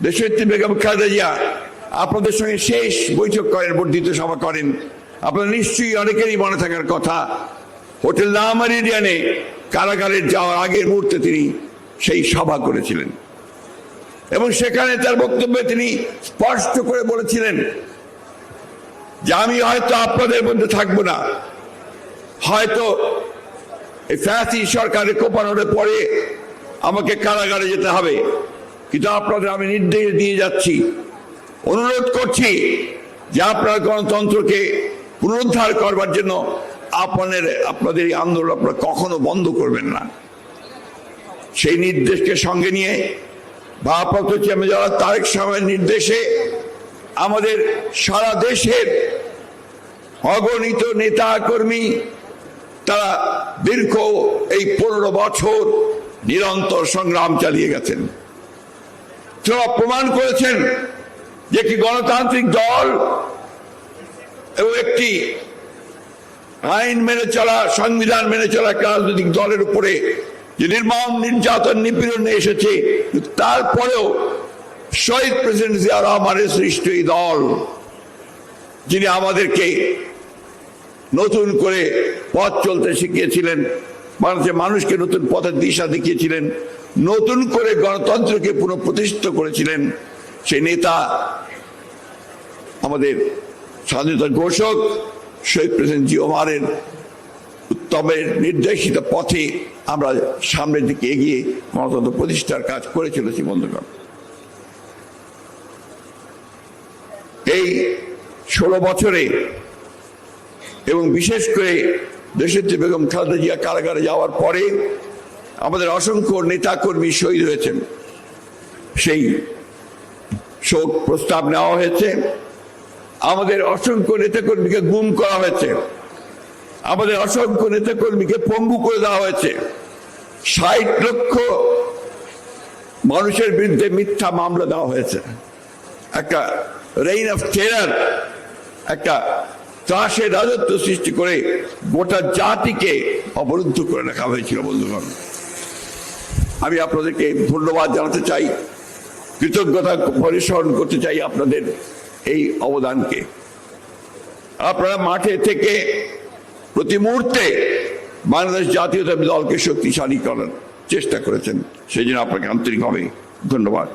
দেশনেত্রী বেগম খালেদা জিয়া আপনাদের সঙ্গে শেষ বৈঠক করেন, বর্ধিত সভা করেন। আপনাদের নিশ্চয়ই অনেকেরই মনে থাকার কথা, হোটেল না মেরিডিয়ানে কারাগারে যাওয়ার আগের মুহূর্তে তিনি সেই সভা করেছিলেন এবং সেখানে তার বক্তব্যে তিনি স্পষ্ট করে বলেছিলেন যে আমি হয়তো আপনাদের মধ্যে থাকবো না, হয়তো এই ফ্যাসিস্ট সরকারের কোপানোর পরে আমাকে কারাগারে যেতে হবে, কিন্তু আপনাদের আমি নির্দেশ দিয়ে যাচ্ছি, অনুরোধ করছি যে আপনারা গণতন্ত্রকে পুনরুদ্ধার করবার জন্য আপনাদের এই আন্দোলন আপনারা কখনো বন্ধ করবেন না। সেই নির্দেশকে সঙ্গে নিয়ে ভারপ্রাপ্ত চেয়ারম্যান জনাব তারেক রহমানের নির্দেশে আমাদের সারা দেশের অগণিত নেতা কর্মী তারা দীর্ঘ এই 15 বছর নিরন্তর সংগ্রাম চালিয়ে গেছেন। তারা প্রমাণ করেছেন যে একটি গণতান্ত্রিক দল এবং একটি আইন মেনে চলা, সংবিধান মেনে চলা একটা রাজনৈতিক দলের উপরে যে নির্মম নির্যাতন নিপীড়ন এসেছে, তারপরেও শহীদ প্রেসিডেন্ট জিয়া রহমানের সৃষ্ট এই দল, যিনি আমাদেরকে নতুন করে পথ চলতে শিখিয়েছিলেন, বাংলাদেশের মানুষকে নতুন পথের দিশা দেখিয়েছিলেন, নতুন করে গণতন্ত্রকে পুনঃপ্রতিষ্ঠিত করেছিলেন, সেই নেতা আমাদের স্বাধীনতা ঘোষক শহীদ প্রেসিডেন্ট জিয়া রহমানের উত্তমের নির্দেশিত পথে আমরা সামনের দিকে এগিয়ে গণতন্ত্র প্রতিষ্ঠার কাজ করে চলেছি। বন্ধুগণ, এই 16 বছরে এবং বিশেষ করে দেশনেত্রী বেগম খালেদা জিয়া কারাগারে যাওয়ার পরে আমাদের অসংখ্য নেতাকর্মী শহীদ হয়েছেন। সেই শোক প্রস্তাব নেওয়া হয়েছে। আমাদের অসংখ্য নেতাকর্মীকে গুম করা হয়েছে, আমাদের অসংখ্য নেতাকর্মীকে পঙ্গু করে দেওয়া হয়েছে, 60 লক্ষ মানুষের বিরুদ্ধে মিথ্যা মামলা দেওয়া হয়েছে। একটা রেইন অফ টেরার, একটা ত্রাসের রাজত্ব সৃষ্টি করে গোটা জাতিকে অবরুদ্ধ করে রাখা হয়েছিল। বন্ধুগণ, আমি আপনাদেরকে ধন্যবাদ জানাতে চাই, কৃতজ্ঞতা পরিস্মরণ করতে চাই আপনাদের এই অবদানকে। আপনারা মাঠে থেকে প্রতি মুহূর্তে বাংলাদেশ জাতীয়তাবাদী দলকে শক্তিশালী করার চেষ্টা করেছেন, সেই জন্য আপনাকে আন্তরিকভাবে ধন্যবাদ।